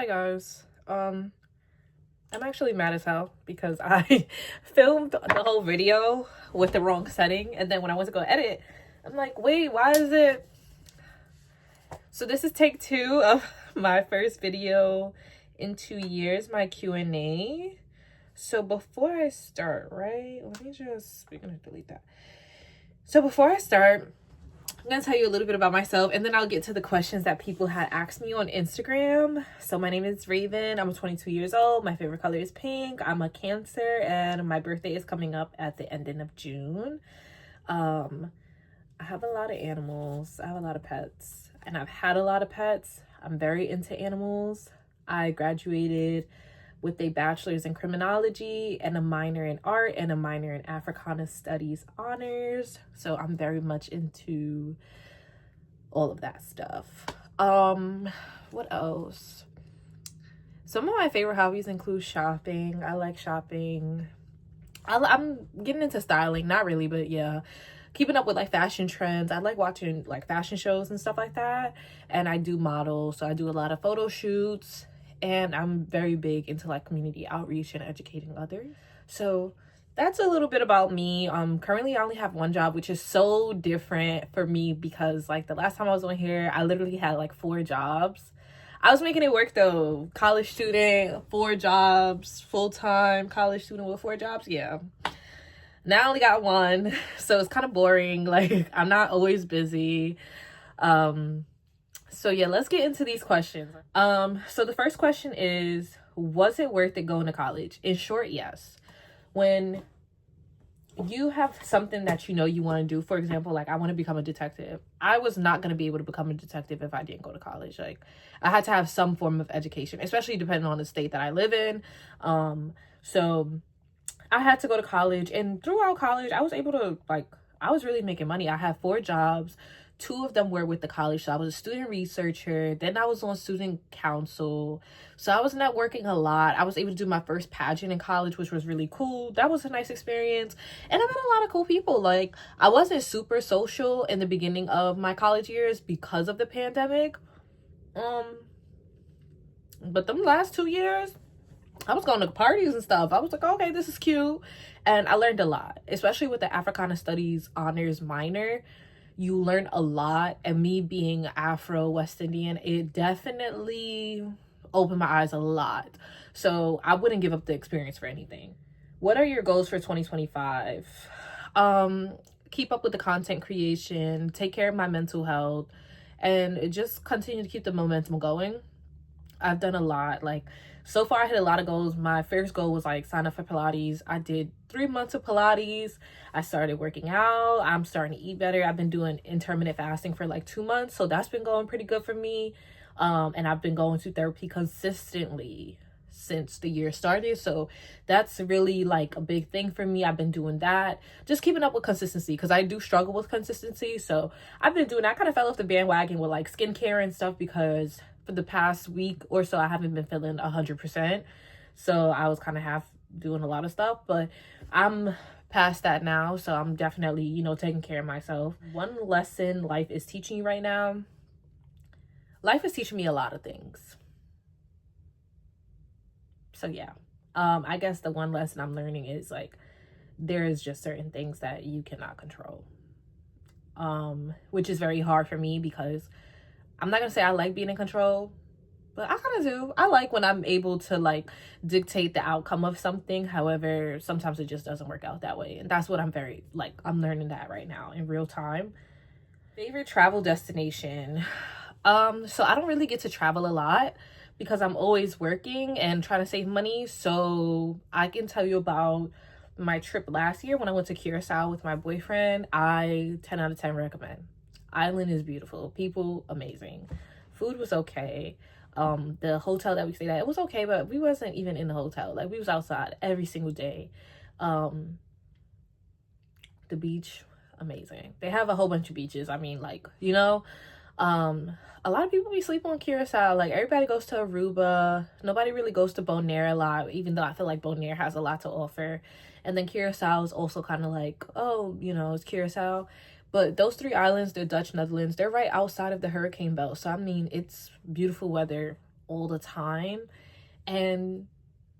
Guys. I'm actually mad as hell because I filmed the whole video with the wrong setting, and then when I went to go edit, I'm like, wait, why is it? So this is take 2 of my first video in 2 years, my Q&A. So before I start, right? We're gonna delete that. So before I start, I'm going to tell you a little bit about myself, and then I'll get to the questions that people had asked me on Instagram. So my name is Raven. I'm 22 years old. My favorite color is pink. I'm a Cancer, and my birthday is coming up at the ending of June. I have a lot of animals. I have a lot of pets, and I've had a lot of pets. I'm very into animals. I graduated with a bachelor's in criminology and a minor in art and a minor in Africana Studies honors. So I'm very much into all of that stuff. What else? Some of my favorite hobbies include shopping. I like shopping. I'm getting into styling, not really, but yeah, keeping up with like fashion trends. I like watching like fashion shows and stuff like that. And I do model, so I do a lot of photo shoots. And I'm very big into like community outreach and educating others. So that's a little bit about me. Currently I only have one job, which is so different for me because like the last time I was on here, I literally had like 4 jobs. I was making it work though. College student, 4 jobs, full-time college student with 4 jobs. Yeah. Now I only got 1, so it's kind of boring. Like I'm not always busy. So yeah, let's get into these questions. So the first question is, was it worth it going to college? In short, yes. When you have something that you know you want to do, for example, like I want to become a detective. I was not going to be able to become a detective if I didn't go to college. Like I had to have some form of education, especially depending on the state that I live in. So I had to go to college, and throughout college, I was able to I was really making money. I had 4 jobs. 2 of them were with the college. So I was a student researcher. Then I was on student council. So I was networking a lot. I was able to do my first pageant in college, which was really cool. That was a nice experience. And I met a lot of cool people. Like I wasn't super social in the beginning of my college years because of the pandemic. But them last 2 years, I was going to parties and stuff. I was like, okay, this is cute. And I learned a lot, especially with the Africana Studies honors minor. You learn a lot, and me being Afro West Indian, it definitely opened my eyes a lot. So I wouldn't give up the experience for anything. What are your goals for 2025? Keep up with the content creation, take care of my mental health, and just continue to keep the momentum going. I've done a lot. Like so far I hit a lot of goals. My first goal was like sign up for Pilates. I did 3 months of Pilates. I started working out. I'm starting to eat better. I've been doing intermittent fasting for like 2 months, so that's been going pretty good for me. And I've been going to therapy consistently since the year started, so that's really like a big thing for me. I've been doing that, just keeping up with consistency, because I do struggle with consistency. So I've been doing that. I kind of fell off the bandwagon with like skincare and stuff because for the past week or so I haven't been feeling 100%, so I was kind of half doing a lot of stuff, but I'm past that now, so I'm definitely taking care of myself. One lesson life is teaching you right now: life is teaching me a lot of things. So yeah, I guess the one lesson I'm learning is like there is just certain things that you cannot control, which is very hard for me because I'm not gonna say I like being in control, but I kind of do. I like when I'm able to like dictate the outcome of something. However, sometimes it just doesn't work out that way, and that's what I'm learning that right now in real time. Favorite travel destination? So I don't really get to travel a lot because I'm always working and trying to save money. So I can tell you about my trip last year when I went to Curacao with my boyfriend. I 10 out of 10 recommend. Island is beautiful, people amazing, food was okay. The hotel that we stayed at, it was okay, but we wasn't even in the hotel. Like we was outside every single day. The beach, amazing. They have a whole bunch of beaches. I mean, a lot of people be sleeping on Curacao. Like everybody goes to Aruba. Nobody really goes to Bonaire a lot, even though I feel like Bonaire has a lot to offer. And then Curacao is also kind of like, oh, it's Curacao. But those 3 islands, they're Dutch Netherlands. They're right outside of the hurricane belt. So, I mean, it's beautiful weather all the time, and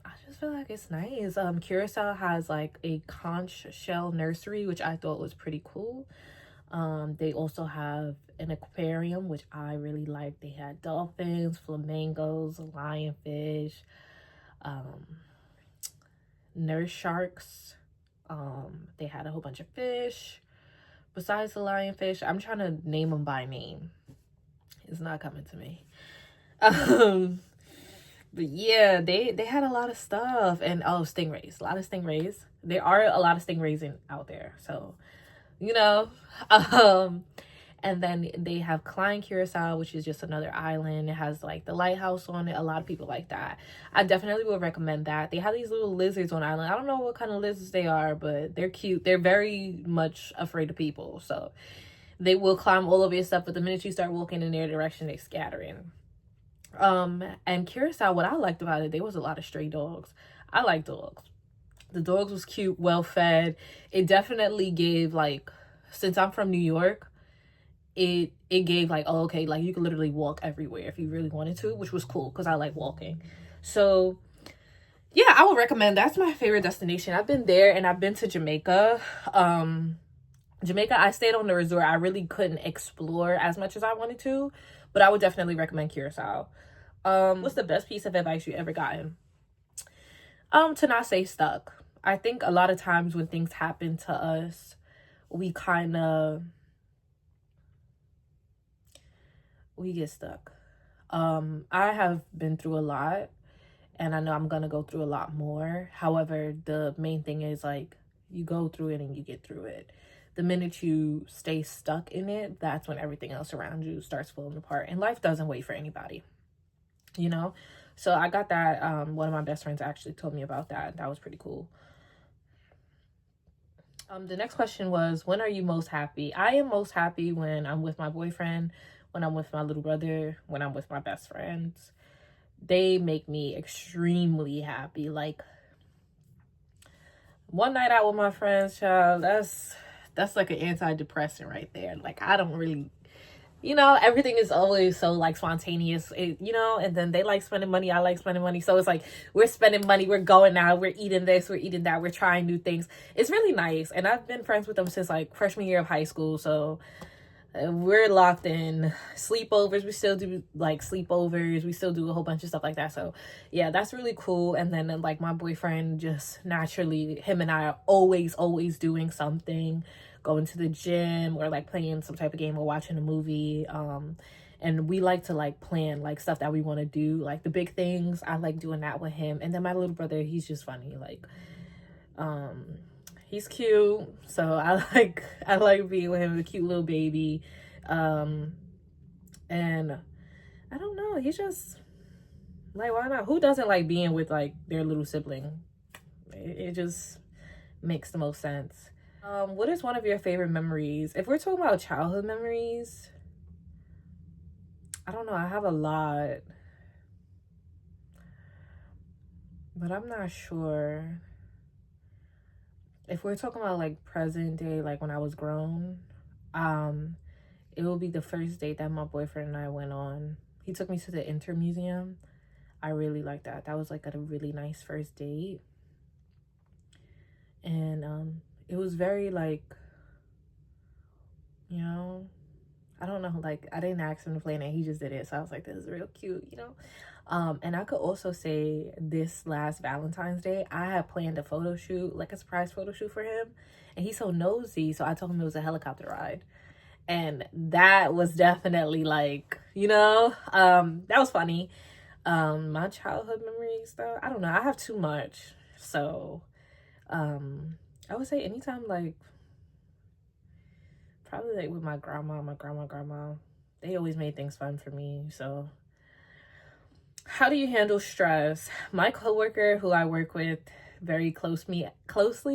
I just feel like it's nice. Curacao has like a conch shell nursery, which I thought was pretty cool. They also have an aquarium, which I really like. They had dolphins, flamingos, lionfish, um, nurse sharks. They had a whole bunch of fish. Besides the lionfish, I'm trying to name them by name. It's not coming to me. But yeah, they had a lot of stuff. And stingrays. A lot of stingrays. There are a lot of stingrays out there. So, you know. And then they have Klein Curacao, which is just another island. It has like the lighthouse on it. A lot of people like that. I definitely would recommend that. They have these little lizards on the island. I don't know what kind of lizards they are, but they're cute. They're very much afraid of people. So they will climb all over your stuff, but the minute you start walking in their direction, they scatter in. And Curacao, what I liked about it, there was a lot of stray dogs. I like dogs. The dogs was cute, well fed. It definitely gave like, since I'm from New York, it gave like, oh, okay, like you could literally walk everywhere if you really wanted to, which was cool because I like walking. So yeah, I would recommend. That's my favorite destination. I've been there, and I've been to Jamaica. Jamaica, I stayed on the resort. I really couldn't explore as much as I wanted to, but I would definitely recommend Curacao. What's the best piece of advice you ever gotten? To not stay stuck. I think a lot of times when things happen to us, we get stuck. I have been through a lot, and I know I'm gonna go through a lot more. However, the main thing is like you go through it and you get through it. The minute you stay stuck in it, that's when everything else around you starts falling apart. And life doesn't wait for anybody, you know? So I got that. One of my best friends actually told me about that. That was pretty cool. The next question was, when are you most happy? I am most happy when I'm with my boyfriend, when I'm with my little brother, when I'm with my best friends. They make me extremely happy. Like, one night out with my friends, child, that's like an antidepressant right there. Like, I don't really, everything is always so like spontaneous, and then they like spending money, I like spending money. So it's like, we're spending money, we're going out, we're eating this, we're eating that, we're trying new things. It's really nice. And I've been friends with them since like freshman year of high school. So we're locked in. Sleepovers, we still do like sleepovers, we still do a whole bunch of stuff like that. So yeah, that's really cool. And then like my boyfriend, just naturally, him and I are always doing something, going to the gym or like playing some type of game or watching a movie. And we like to like plan like stuff that we want to do, like the big things. I like doing that with him. And then my little brother, he's just funny. Like he's cute, so I like being with him, the cute little baby. And I don't know, he's just like, why not? Who doesn't like being with like their little sibling? It just makes the most sense. What is one of your favorite memories? If we're talking about childhood memories, I don't know, I have a lot, but I'm not sure. If we're talking about like present day, like when I was grown, it will be the first date that my boyfriend and I went on. He took me to the Inter Museum. I really liked that. That was like a really nice first date. And it was very like, I don't know, like I didn't ask him to plan it, he just did it. So I was like, this is real cute, and I could also say this last Valentine's Day, I had planned a photo shoot, like a surprise photo shoot for him, and he's so nosy, so I told him it was a helicopter ride. And that was definitely like, that was funny. My childhood memories though, I don't know, I have too much. So I would say anytime, like probably like with my grandma, they always made things fun for me. So how do you handle stress? My coworker who I work with very closely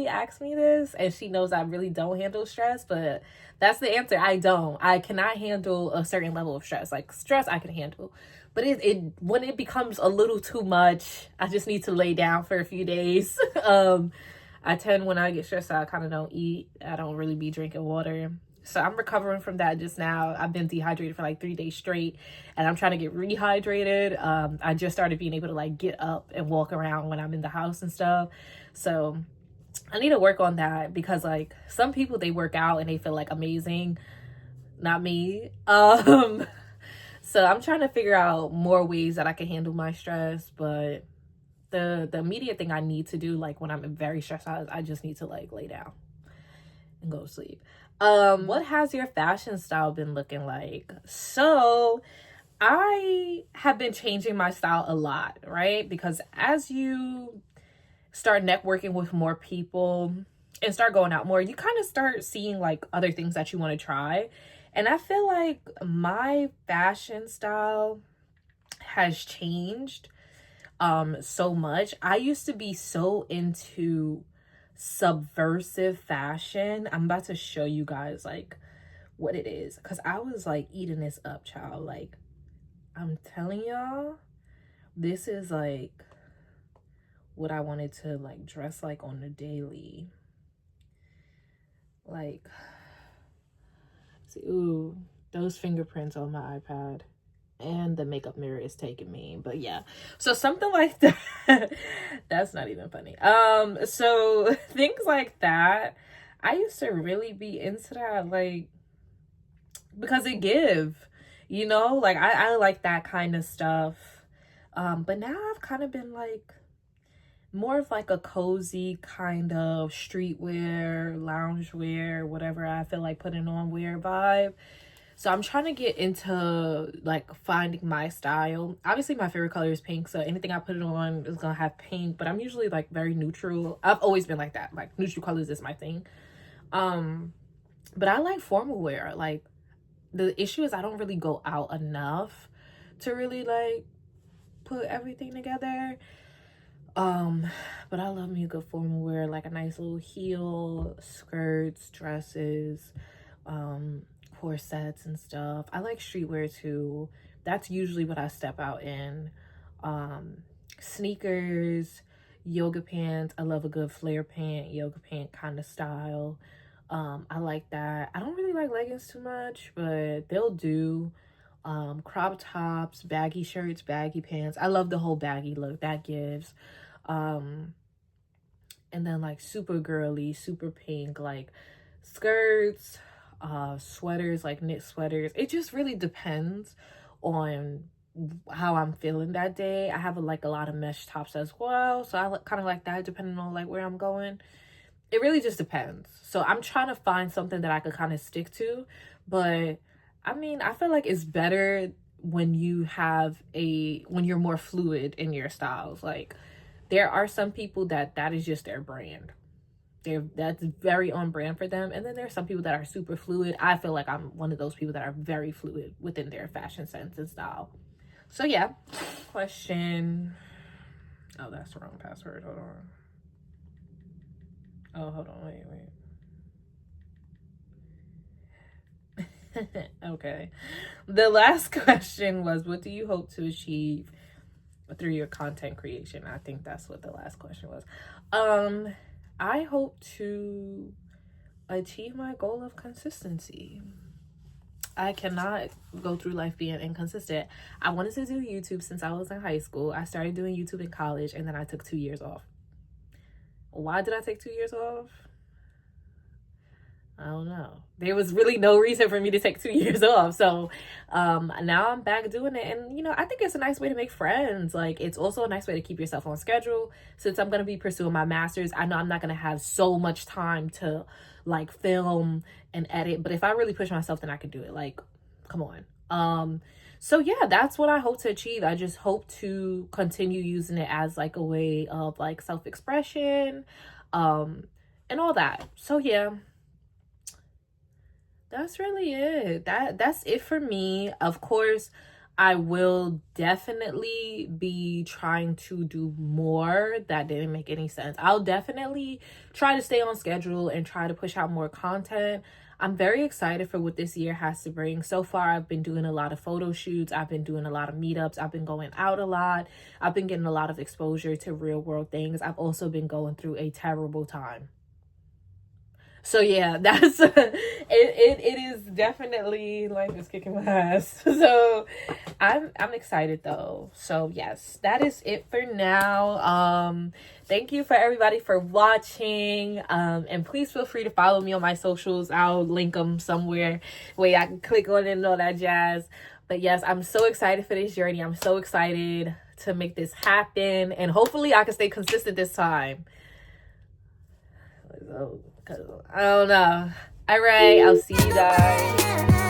asked me this, and she knows I really don't handle stress, but that's the answer. I cannot handle a certain level of stress. Like stress I can handle, but it when it becomes a little too much, I just need to lay down for a few days. I tend, when I get stressed out, I kind of don't eat. I don't really be drinking water. So I'm recovering from that just now. I've been dehydrated for like 3 days straight, and I'm trying to get rehydrated. I just started being able to like get up and walk around when I'm in the house and stuff. So I need to work on that, because like some people, they work out and they feel like amazing. Not me. So I'm trying to figure out more ways that I can handle my stress, but the immediate thing I need to do, like when I'm very stressed out, is I just need to like lay down and go to sleep. What has your fashion style been looking like? So I have been changing my style a lot, right? Because as you start networking with more people and start going out more, you kind of start seeing like other things that you want to try. And I feel like my fashion style has changed so much. I used to be so into subversive fashion. I'm about to show you guys like what it is, because I was like eating this up, child. Like, I'm telling y'all, this is like what I wanted to like dress like on the daily. Like, see, ooh, those fingerprints on my iPad, and the makeup mirror is taking me. But yeah, so something like that. That's not even funny. So things like that, I used to really be into that, like, because it give, you know, like I like that kind of stuff. But now I've kind of been like more of like a cozy kind of streetwear, loungewear, whatever I feel like putting on wear vibe. So I'm trying to get into like finding my style. Obviously my favorite color is pink, so anything I put it on is gonna have pink, but I'm usually like very neutral. I've always been like that. Like neutral colors is my thing. But I like formal wear. Like the issue is I don't really go out enough to really like put everything together. But I love me a good formal wear, like a nice little heel, skirts, dresses, corsets and stuff. I like streetwear too. That's usually what I step out in. Sneakers, yoga pants. I love a good flare pant, yoga pant kind of style. I like that. I don't really like leggings too much, but they'll do. Crop tops, baggy shirts, baggy pants. I love the whole baggy look that gives. And then like super girly, super pink, like skirts, sweaters, like knit sweaters. It just really depends on how I'm feeling that day. I have like a lot of mesh tops as well, so I kind of like that depending on like where I'm going. It really just depends. So I'm trying to find something that I could kind of stick to, but I mean, I feel like it's better when you have when you're more fluid in your styles. Like there are some people that is just their brand. That's very on brand for them. And then there's some people that are super fluid. I feel like I'm one of those people that are very fluid within their fashion sense and style. So yeah. Question. Oh, that's the wrong password. Hold on. Oh, hold on. Wait. Okay. The last question was, what do you hope to achieve through your content creation? I think that's what the last question was. I hope to achieve my goal of consistency. I cannot go through life being inconsistent. I wanted to do YouTube since I was in high school. I started doing YouTube in college, and then I took 2 years off. Why did I take 2 years off? I don't know. There was really no reason for me to take 2 years off. So now I'm back doing it. And, you know, I think it's a nice way to make friends. Like, it's also a nice way to keep yourself on schedule. Since I'm going to be pursuing my master's, I know I'm not going to have so much time to, like, film and edit. But if I really push myself, then I can do it. Like, come on. So, yeah, that's what I hope to achieve. I just hope to continue using it as, like, a way of, like, self-expression and all that. So, yeah. That's really it. That's it for me. Of course, I will definitely be trying to do more. That didn't make any sense. I'll definitely try to stay on schedule and try to push out more content. I'm very excited for what this year has to bring. So far, I've been doing a lot of photo shoots. I've been doing a lot of meetups. I've been going out a lot. I've been getting a lot of exposure to real world things. I've also been going through a terrible time. So yeah, that's it is definitely life is kicking my ass. So I'm excited though. So yes, that is it for now. Thank you for everybody for watching. And please feel free to follow me on my socials. I'll link them somewhere where I can click on it and all that jazz. But yes, I'm so excited for this journey. I'm so excited to make this happen, and hopefully I can stay consistent this time. I don't know. All right, I'll see you guys.